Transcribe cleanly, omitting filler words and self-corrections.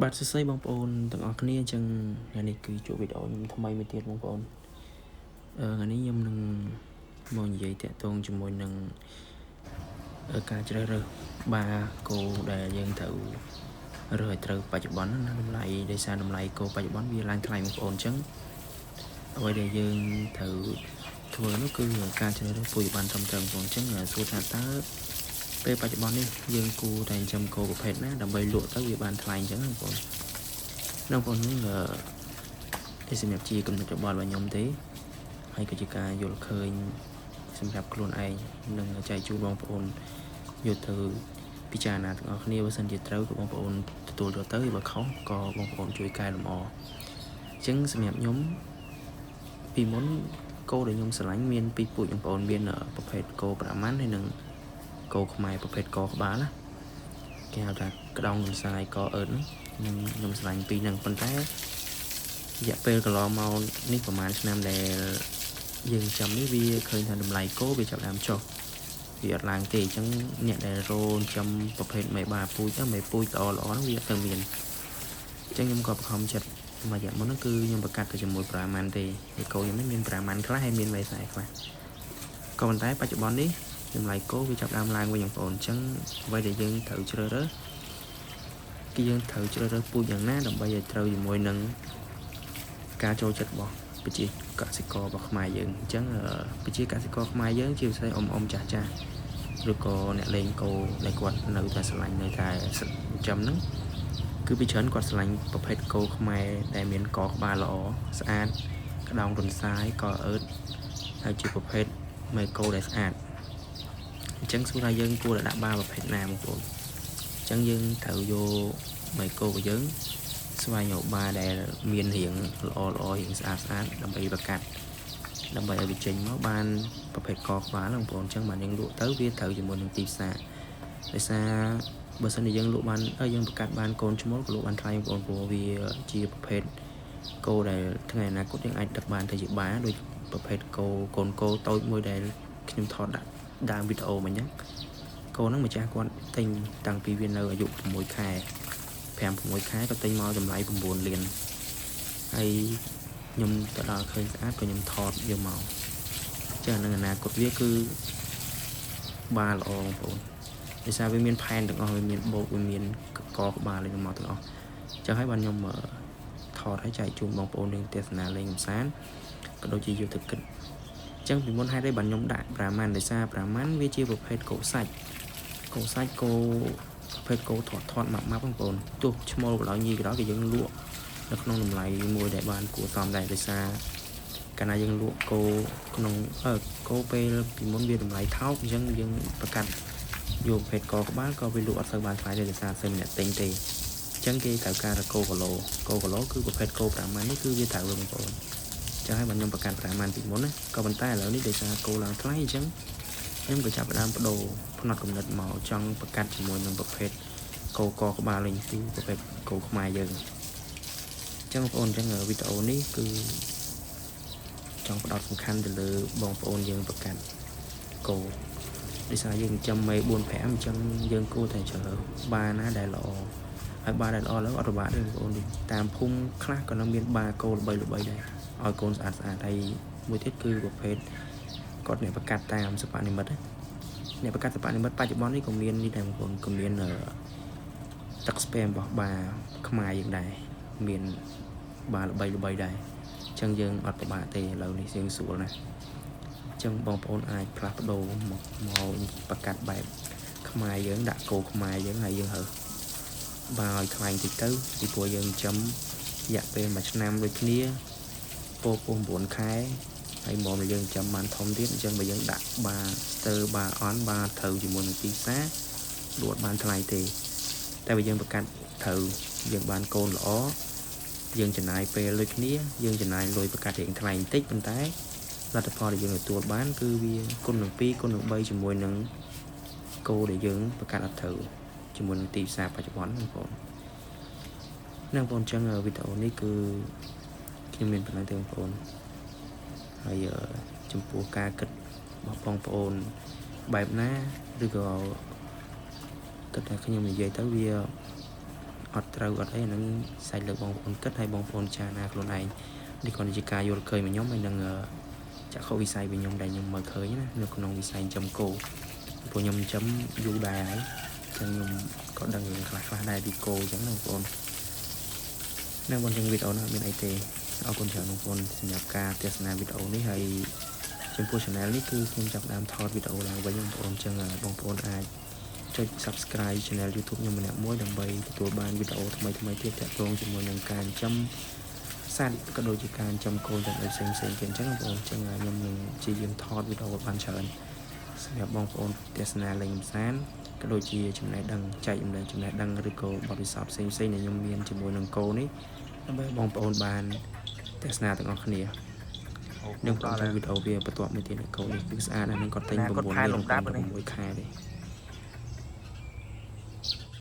បាទសួស្តីបងប្អូនទាំងអស់គ្នាអញ្ចឹងថ្ងៃនេះគឺជួបវីដេអូខ្ញុំថ្មីមួយទៀតបងប្អូនថ្ងៃនេះខ្ញុំនឹងមកនិយាយតាក់ទងជាមួយនឹងការជ្រើសរើសបាគោដែលយើងត្រូវរើសឲ្យត្រូវបច្ចុប្បន្នណាតម្លៃដោយសារតម្លៃគោបច្ចុប្បន្នវាឡើងថ្លៃបងប្អូនអញ្ចឹងអ្វីដែលយើងត្រូវធ្វើនោះគឺការជ្រើសរើសពូជបានត្រឹមត្រូវបងប្អូនអញ្ចឹងសួរថាតើពេលបច្ចុប្បន្ននេះយើងគួរតែចិញ្ចឹមគោប្រភេទណាដើម្បីលក់ទៅវាបានថ្លៃអញ្ចឹងបងប្អូននេះសម្រាប់ជាកំណត់របស់ខ្ញុំទេហើយក៏ជាការយល់ឃើញសម្រាប់ខ្លួនឯងនិងចែកជូនបងប្អូនយកទៅពិចារណាទាំងអស់គ្នាបើសិនជាត្រូវក៏បងប្អូនទទួលយកទៅបើខុសក៏បងប្អូនជួយកែលម្អអញ្ចឹងសម្រាប់ខ្ញុំពីមុនគោដែលខ្ញុំស្រឡាញ់មានពីរពូជបងប្អូនមានប្រភេទគោប្រាម៉ាន់ហើយនិងគោខ្មែរប្រភេទកក្បាលណាគេហៅថាក្តោងលំសាយកអឺតហ្នឹងខ្ញុំស្រឡាញ់ពីរហ្នឹងប៉ុន្តែរយៈពេលកន្លងមកនេះប្រហែលឆ្នាំដែលយើងចាំនេះវាឃើញថាតម្លៃគោវាចាប់ដើមចុះវាអត់ឡើងទេអញ្ចឹងអ្នកដែលរោចាំប្រភេទមេបាពូជទៅមេពូជល្អហ្នឹងវាអត់ទៅមានអញ្ចឹងខ្ញុំក៏បង្ខំចិត្តមួយរយៈមុនហ្នឹងគឺខ្ញុំប្រកាសទៅជាមួយប្រាម៉ាន់ទេហើយគោខ្ញុំនេះមានប្រាម៉ាន់ខ្លះហើយមានមេខ្សែខ្លះក៏ប៉ុន្តែបច្ចុប្បន្ននេះតម្លៃគោវាចាប់ដើមឡើងវិញបងប្អូនអញ្ចឹងអ្វីដែលយើងត្រូវជ្រើសរើសគឺយើងត្រូវជ្រើសរើសពូជយ៉ាងណាដើម្បីឲ្យត្រូវជាមួយនឹងការចូលចិត្តរបស់ប្រជាកសិកររបស់ខ្មែរយើងអញ្ចឹងប្រជាកសិករខ្មែរយើងជាពិសេសអ៊ំចាស់ឬក៏អ្នកលេងគោដែលគាត់នៅតែស្រឡាញ់នៅតែចិញ្ចឹមហ្នឹងគឺពីច្រើនគាត់ស្រឡាញ់ប្រភេទគោខ្មែរដែលមានកក្បាលល្អស្អាតក្តោងទន់សាយកអឺតហើយជាប្រភេទមេគោដែលស្អាតអញ្ចឹងសួរថាយើងគួរតែដាក់បាប្រភេទណាបងប្អូនអញ្ចឹងយើងត្រូវយកមេគោរបស់យើងស្វែងរកបាដែលមានរាងល្អរាងស្អាតដើម្បីប្រកាសដើម្បីឲ្យវាចេញមកបានប្រភេទកក្បាលបងប្អូនអញ្ចឹងបានយើងលក់ទៅវាត្រូវជាមួយនឹងទីផ្សារដោយសារបើសិនជាយើងលក់បានយើងប្រកាសបានកូនឈ្មោលក៏លក់បានថ្លៃបងប្អូនព្រោះវាជាប្រភេទគោដែលថ្ងៃអនាគតយើងអាចដឹកបានទៅជាបាដូចប្រភេទគោកូនគោតូចមួយដែលខ្ញុំថតដាក់ដើមវីដេអូមកអញ្ចឹងគោហ្នឹងម្ចាស់គាត់ទិញតាំងពីវានៅអាយុ6ខែ5-6ខែក៏ទិញមកតម្លៃ9លានហើយខ្ញុំទៅដល់ឃើញស្អាតក៏ខ្ញុំថតយកមកចានឹងអនាគតវាគឺបាល្អបងប្អូនដោយសារវាមានផែនទាំងអស់វាមានបោកវាមានកក្បាលលេងមកទាំងអស់ចឹងហើយបានខ្ញុំថតឲ្យចែកជូនបងប្អូននឹងទេសនាលេងកំសាន្តក៏ដូចជាយកទៅគិតចឹងពីមុនហេតុអីបានខ្ញុំដាក់ប្រាម៉ាន់ដោយសារប្រាម៉ាន់វាជាប្រភេទគោសាច់គោប្រភេទគោធាត់ម៉ាប់បងប្អូនទោះឈ្មោលក៏ដោយញីក៏ដោយក៏យើងលក់នៅក្នុងតម្លៃមួយដែលបានគួរសមដែរដោយសារកាលណាយើងលក់គោក្នុងគោពេលពីមុនវាតម្លៃថោកអញ្ចឹងយើងប្រកាសយកប្រភេទកក្បាលក៏វាលក់អត់សូវបានថ្លៃទេដោយសារសិនអ្នកទិញទេអញ្ចឹងគេត្រូវការគោគីឡូគឺប្រភេទគោប្រាម៉ាន់នេះគឺវាត្រូវបងប្អូនចឹងហើយបានខ្ញុំប្រកាសប្រាម៉ាន់ពីមុនណាក៏ប៉ុន្តែឥឡូវនេះដោយសារគោឡើងថ្លៃអញ្ចឹងខ្ញុំក៏ចាប់ផ្ដើមបដូរផ្នត់កំណត់មកចង់ប្រកាសជាមួយនឹងប្រភេទគោកក្បាលលេងគឺប្រភេទគោខ្មែរយើងចឹងបងប្អូនចឹងវីដេអូនេះគឺចង់ផ្ដោតសំខាន់ទៅលើបងប្អូនយើងប្រកាសគោដោយសារយើងចាំមេ4-5អញ្ចឹងយើងគួរតែជ្រើសបាណាដែលល្អហើយបាដែលល្អแล้วអត់ពិបាកទេបងប្អូនតាមភូមិខ្លះក៏នៅមានបាគោល្បីដែរឲ្យកូនស្អាតហើយមួយទៀតគឺប្រភេទគាត់អ្នកប្រកាសតាមសិប្បនិមិត្តអ្នកប្រកាសសិប្បនិមិត្តបច្ចុប្បន្ននេះក៏មាននេះដែរបងប្អូនក៏មានទឹកស្ពែមរបស់បាខ្មែរយើងដែរមានបាល្បីដែរអញ្ចឹងយើងអត់ពិបាកទេឥឡូវនេះយើងស្រួលណាស់អញ្ចឹងបងប្អូនអាចផ្លាស់ប្ដូរមកប្រកាសបែបខ្មែរយើងដាក់គោខ្មែរយើងហើយយើងហើបាឲ្យថ្លៃតិចទៅពីព្រោះយើងចាំរយៈពេល1ឆ្នាំដូចគ្នាពោ9ខែហើយមកយើងចាំបានធំទៀតអញ្ចឹងបើយើងដាក់បាស្ទើបាអន់បាត្រូវជាមួយនឹងទីផ្សារលក់បានថ្លៃទេតែបើយើងប្រកាសត្រូវយើងបានកូនល្អយើងចំណាយពេលដូចគ្នាយើងចំណាយលុយប្រកាសរៀងថ្លៃបន្តិចប៉ុន្តែលទ្ធផលដែលយើងទទួលបានគឺវាគុណនឹង2គុណនឹង3ជាមួយនឹងគោដែលយើងប្រកាសអត់ត្រូវជាមួយនឹងទីផ្សារបច្ចុប្បន្នបងប្អូនបងប្អូនចឹងវីដេអូនេះគឺខ្ញុំមានប៉ុណ្ណឹងទេបងប្អូនហើយចំពោះការគិតរបស់បងប្អូនបែបណាឬក៏គិតថាខ្ញុំនិយាយទៅវា អត់ត្រូវអត់អីហ្នឹងសាច់លើបងប្អូនគិតឲ្យបងប្អូនចាណាខ្លួនឯងនេះគ្រាន់តែជាការយល់ឃើញរបស់ខ្ញុំហើយនឹងចក្ខុវិស័យរបស់ខ្ញុំដែលខ្ញុំមើលឃើញណានៅក្នុងវិស័យចិញ្ចឹមគោព្រោះខ្ញុំចិញ្ចឹមយូរដែរហើយចឹងខ្ញុំក៏ដឹងរឿងខ្លះៗដែរពីគោចឹងណាបងប្អូននៅបងចឹងវីដេអូនេះមានអីទេអរគុណច្រើនបងប្អូនសម្រាប់ការទស្សនាវីដេអូនេះហើយចំពោះ channel នេះគឺខ្ញុំចាប់ផ្ដើមថតវីដេអូឡើងវិញបងប្អូនចឹងបងប្អូនអាចចុច Subscribe Channel YouTube ខ្ញុំម្នាក់មួយដើម្បីទទួលបានវីដេអូថ្មីៗទៀតទាក់ទងជាមួយនឹងការចិញ្ចឹមសត្វក៏ដូចជាការចិញ្ចឹមគោទាំងផ្សេងៗទៀតអញ្ចឹងបងប្អូនចឹងខ្ញុំនឹងព្យាយាមថតវីដេអូបានច្រើនសម្រាប់បងប្អូនទស្សនាលេងកម្សាន្តក៏ដូចជាចំណេះដឹងចែករំលែកចំណេះដឹងឬក៏បទពិសោធន៍ផ្សេងៗដែលខ្ញុំមានជាមួយនឹងគោនេះដើម្បីបងប្អូនបានទស្សនាទាំងអស់គ្នានឹងបន្តវីដេអូវាបន្ទាប់មួយទៀតគោនេះគឺស្អាតណាស់នឹងគាត់តែង9 6ខែទេ